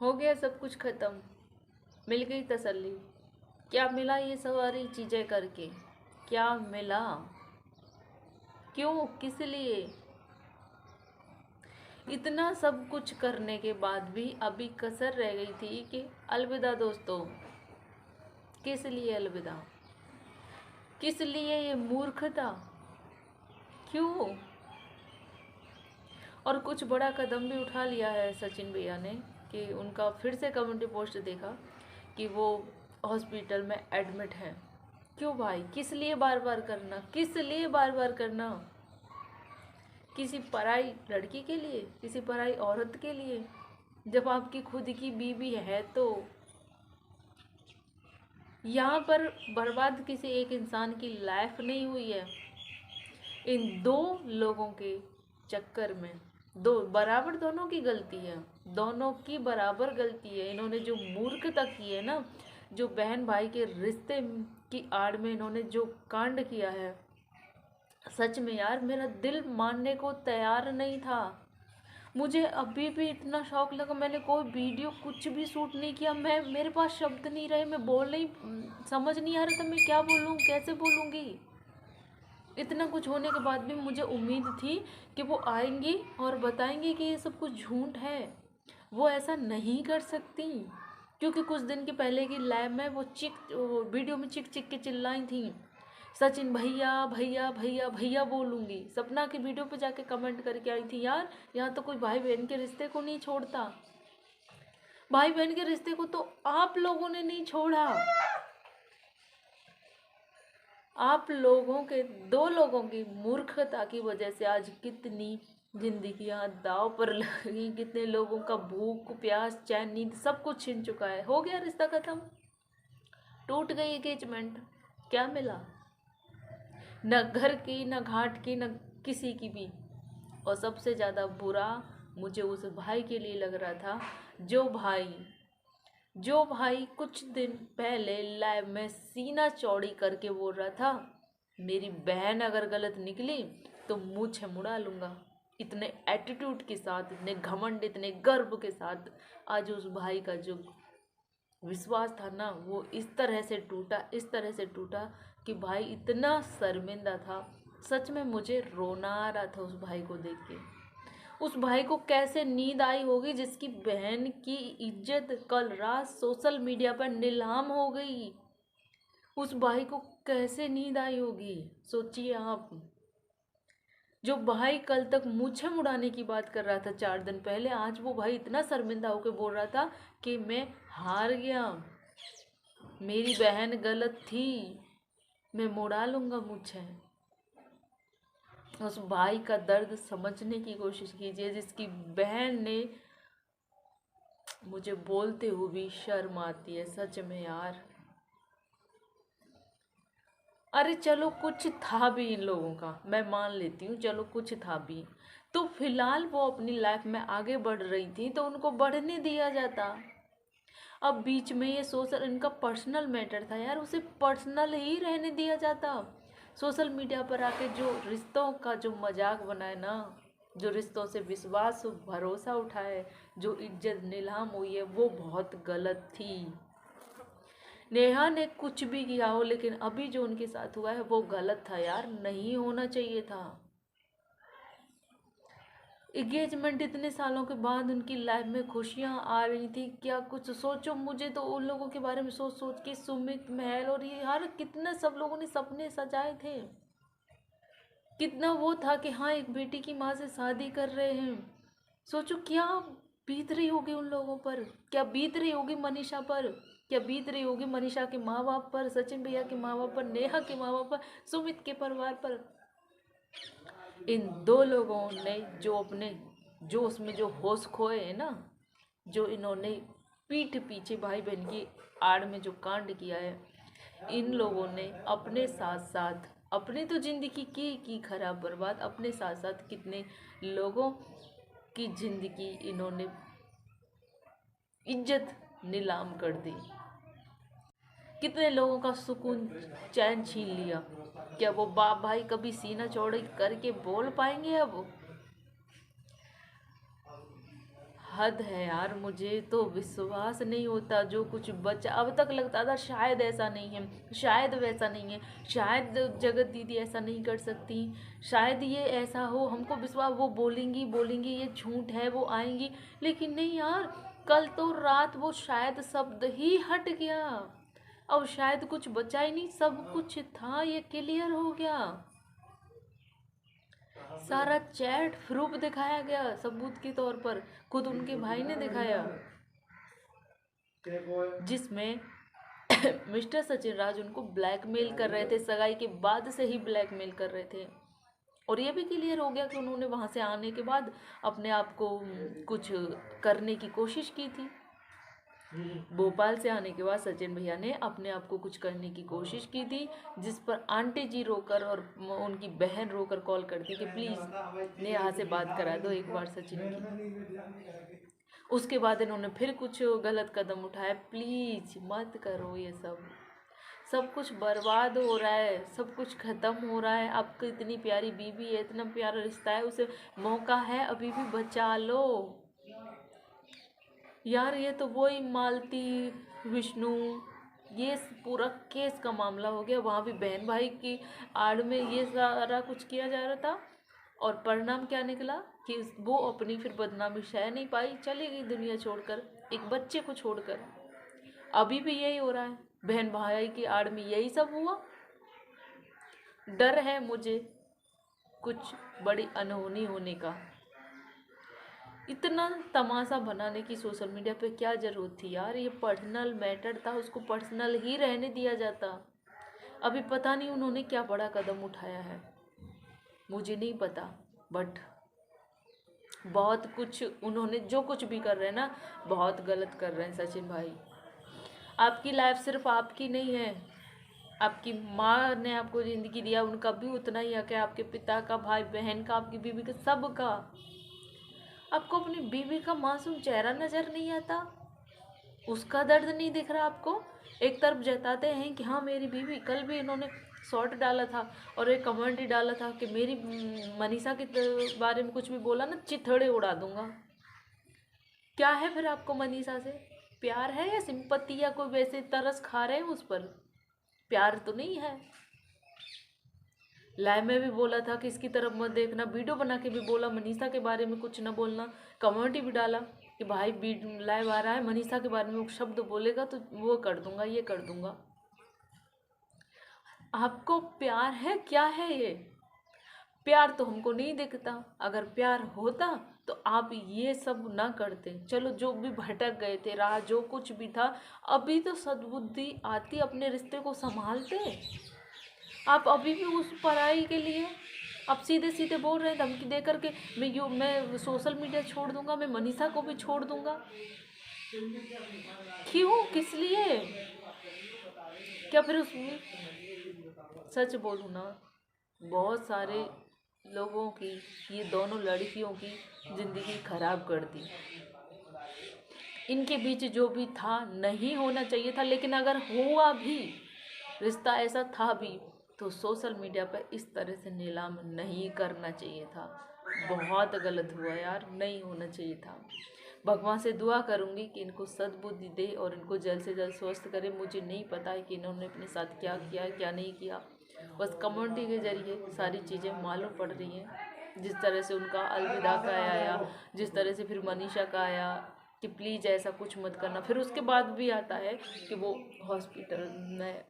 हो गया सब कुछ खत्म, मिल गई तसल्ली। क्या मिला ये सारी चीजें करके? क्या मिला? क्यों? किस लिए? इतना सब कुछ करने के बाद भी अभी कसर रह गई थी कि अलविदा दोस्तों। किस लिए अलविदा? किस लिए ये मूर्खता? क्यों? और कुछ बड़ा कदम भी उठा लिया है सचिन भैया ने कि उनका फिर से कम्युनिटी पोस्ट देखा कि वो हॉस्पिटल में एडमिट हैं। क्यों भाई? किस लिए बार बार करना? किस लिए बार बार करना? किसी पराई लड़की के लिए? किसी पराई औरत के लिए? जब आपकी खुद की बीवी है तो यहाँ पर बर्बाद किसी एक इंसान की लाइफ नहीं हुई है। इन दो लोगों के चक्कर में दो बराबर, दोनों की गलती है। दोनों की बराबर गलती है। इन्होंने जो मूर्खता की है ना, जो बहन भाई के रिश्ते की आड़ में इन्होंने जो कांड किया है, सच में यार मेरा दिल मानने को तैयार नहीं था। मुझे अभी भी इतना शौक लगा, मैंने कोई वीडियो कुछ भी शूट नहीं किया। मैं मेरे पास शब्द नहीं रहे, मैं बोल नहीं, समझ नहीं आ रहा था मैं क्या बोलूँ, कैसे बोलूँगी। इतना कुछ होने के बाद भी मुझे उम्मीद थी कि वो आएंगी और बताएंगी कि ये सब कुछ झूठ है। वो ऐसा नहीं कर सकती, क्योंकि कुछ दिन के पहले की लाइव में वो वीडियो में चिक चिक के चिल्लाई थी, सचिन भैया भैया भैया भैया बोलूँगी। सपना की वीडियो पे जाके कमेंट करके आई थी, यार यहाँ तो कोई भाई बहन के रिश्ते को नहीं छोड़ता। भाई बहन के रिश्ते को तो आप लोगों ने नहीं छोड़ा। आप लोगों के, दो लोगों की मूर्खता की वजह से आज कितनी जिंदगियां दाव पर लगी, कितने लोगों का भूख प्यास चैन नींद सब कुछ छीन चुका है। हो गया रिश्ता खत्म, टूट गई एंगेजमेंट। क्या मिला? न घर की, न घाट की, न किसी की भी। और सबसे ज़्यादा बुरा मुझे उस भाई के लिए लग रहा था, जो भाई कुछ दिन पहले लाइव में सीना चौड़ी करके बोल रहा था, मेरी बहन अगर गलत निकली तो मुँह छमुड़ा लूँगा। इतने एटीट्यूड के साथ, इतने घमंड, इतने गर्व के साथ आज उस भाई का जो विश्वास था ना, वो इस तरह से टूटा, इस तरह से टूटा कि भाई इतना शर्मिंदा था। सच में मुझे रोना आ रहा था उस भाई को देख के। उस भाई को कैसे नींद आई होगी जिसकी बहन की इज्जत कल रात सोशल मीडिया पर नीलाम हो गई। उस भाई को कैसे नींद आई होगी, सोचिए आप। जो भाई कल तक मूछें मुड़ाने की बात कर रहा था 4 दिन पहले, आज वो भाई इतना शर्मिंदा होकर बोल रहा था कि मैं हार गया, मेरी बहन गलत थी, मैं मुड़ा लूंगा मूछें। उस भाई का दर्द समझने की कोशिश कीजिए, जिसकी बहन ने, मुझे बोलते हुए भी शर्म आती है सच में यार। अरे चलो कुछ था भी इन लोगों का, मैं मान लेती हूँ, चलो कुछ था भी, तो फिलहाल वो अपनी लाइफ में आगे बढ़ रही थी तो उनको बढ़ने दिया जाता। अब बीच में ये सोशल, इनका पर्सनल मैटर था यार, उसे पर्सनल ही रहने दिया जाता। सोशल मीडिया पर आके जो रिश्तों का जो मजाक बनाए ना, जो रिश्तों से विश्वास भरोसा उठाए, जो इज्जत नीलाम हुई है, वो बहुत गलत थी। नेहा ने कुछ भी किया हो, लेकिन अभी जो उनके साथ हुआ है वो गलत था यार, नहीं होना चाहिए था। एंगेजमेंट इतने सालों के बाद उनकी लाइफ में खुशियां आ रही थी, क्या कुछ सोचो। मुझे तो उन लोगों के बारे में सोच सोच के, सुमित, महल और ये यार कितने सब लोगों ने सपने सजाए थे। कितना वो था कि हाँ एक बेटी की माँ से शादी कर रहे हैं। सोचो क्या बीत रही होगी उन लोगों पर, क्या बीत रही होगी मनीषा पर, क्या बीत रही होगी मनीषा के माँ बाप पर, सचिन भैया के माँ बाप पर, नेहा के माँ बाप पर, सुमित के परिवार पर। इन दो लोगों ने जो अपने जोश में जो होश खोए हैं ना, जो इन्होंने पीठ पीछे भाई बहन की आड़ में जो कांड किया है, इन लोगों ने अपने साथ साथ अपनी तो जिंदगी की खराब बर्बाद, अपने साथ साथ कितने लोगों की जिंदगी इन्होंने इज्जत नीलाम कर दी, कितने लोगों का सुकून चैन छीन लिया। क्या वो बाप भाई कभी सीना चौड़ी करके बोल पाएंगे? अब हद है यार, मुझे तो विश्वास नहीं होता। जो कुछ बचा, अब तक लगता था शायद ऐसा नहीं है, शायद वैसा नहीं है, शायद जगत दीदी ऐसा नहीं कर सकती, शायद ये ऐसा हो, हमको विश्वास, वो बोलेंगी बोलेंगी ये झूठ है, वो आएंगी। लेकिन नहीं यार, कल तो रात वो शायद शब्द ही हट गया। अब शायद कुछ बचा ही नहीं, सब कुछ था, ये क्लियर हो गया। सारा चैट प्रूफ दिखाया गया सबूत के तौर पर, खुद उनके भाई ने दिखाया, जिसमें मिस्टर सचिन राज उनको ब्लैकमेल कर रहे थे, सगाई के बाद से ही ब्लैकमेल कर रहे थे। और ये भी क्लियर हो गया कि उन्होंने वहाँ से आने के बाद अपने आप को कुछ करने की कोशिश की थी। भोपाल से आने के बाद सचिन भैया ने अपने आप को कुछ करने की कोशिश की थी, जिस पर आंटी जी रोकर और उनकी बहन रोकर कॉल करती कि प्लीज़ नेहा से बात करा दो एक बार सचिन की। उसके बाद इन्होंने फिर कुछ गलत कदम उठाया, प्लीज़ मत करो ये सब कुछ बर्बाद हो रहा है, सब कुछ ख़त्म हो रहा है। आपकी इतनी प्यारी बीवी है, इतना प्यारा रिश्ता है, उसे मौका है अभी भी, बचा लो यार। ये तो वही मालती विष्णु, ये पूरा केस का मामला हो गया। वहाँ भी बहन भाई की आड़ में ये सारा कुछ किया जा रहा था, और परिणाम क्या निकला कि वो अपनी फिर बदनामी सह नहीं पाई, चली गई दुनिया छोड़कर, एक बच्चे को छोड़कर। अभी भी यही हो रहा है, बहन भाई की आड़ में यही सब हुआ। डर है मुझे कुछ बड़ी अनहोनी होने का। इतना तमाशा बनाने की सोशल मीडिया पे क्या ज़रूरत थी यार? ये पर्सनल मैटर था, उसको पर्सनल ही रहने दिया जाता। अभी पता नहीं उन्होंने क्या बड़ा कदम उठाया है, मुझे नहीं पता, बट बहुत कुछ उन्होंने, जो कुछ भी कर रहे हैं ना, बहुत गलत कर रहे हैं सचिन भाई। आपकी लाइफ सिर्फ आपकी नहीं है, आपकी माँ ने आपको ज़िंदगी दिया, उनका भी उतना ही हक है, आपके पिता का, भाई बहन का, आपकी बीवी का, सबका। आपको अपनी बीवी का मासूम चेहरा नज़र नहीं आता? उसका दर्द नहीं दिख रहा आपको? एक तरफ जताते हैं कि हाँ मेरी बीवी, कल भी इन्होंने शॉर्ट डाला था और एक कमेंट ही डाला था कि मेरी मनीषा के बारे में कुछ भी बोला ना चिथड़े उड़ा दूंगा। क्या है फिर आपको मनीषा से? प्यार है या सिंपत्ति, या कोई वैसे तरस खा रहे हैं उस पर? प्यार तो नहीं है। लाइव में भी बोला था कि इसकी तरफ मत देखना, वीडियो बना के भी बोला मनीषा के बारे में कुछ ना बोलना, कमेंट भी डाला कि भाई लाइव आ रहा है, मनीषा के बारे में शब्द बोलेगा तो वो कर दूंगा, ये कर दूंगा। आपको प्यार है? क्या है ये? प्यार तो हमको नहीं दिखता। अगर प्यार होता तो आप ये सब ना करते। चलो जो भी भटक गए थे राह, जो कुछ भी था, अभी तो सद्बुद्धि आती, अपने रिश्ते को संभालते। आप अभी भी उस पराई के लिए आप सीधे सीधे बोल रहे हैं, धमकी दे करके मैं सोशल मीडिया छोड़ दूंगा, मैं मनीषा को भी छोड़ दूंगा। क्यों? किस लिए? क्या फिर उसमें, सच बोलूँ ना, बहुत सारे लोगों की, ये दोनों लड़कियों की ज़िंदगी खराब कर दी। इनके बीच जो भी था नहीं होना चाहिए था, लेकिन अगर हुआ भी, रिश्ता ऐसा था भी, तो सोशल मीडिया पर इस तरह से नीलाम नहीं करना चाहिए था। बहुत गलत हुआ यार, नहीं होना चाहिए था। भगवान से दुआ करूंगी कि इनको सद्बुद्धि दे और इनको जल्द से जल्द स्वस्थ करे। मुझे नहीं पता है कि इन्होंने अपने साथ क्या किया क्या नहीं किया, बस कम्युनिटी के जरिए सारी चीज़ें मालूम पड़ रही हैं। जिस तरह से उनका अलविदा का आया, जिस तरह से फिर मनीषा का आया कि प्लीज़ ऐसा कुछ मत करना, फिर उसके बाद भी आता है कि वो हॉस्पिटल में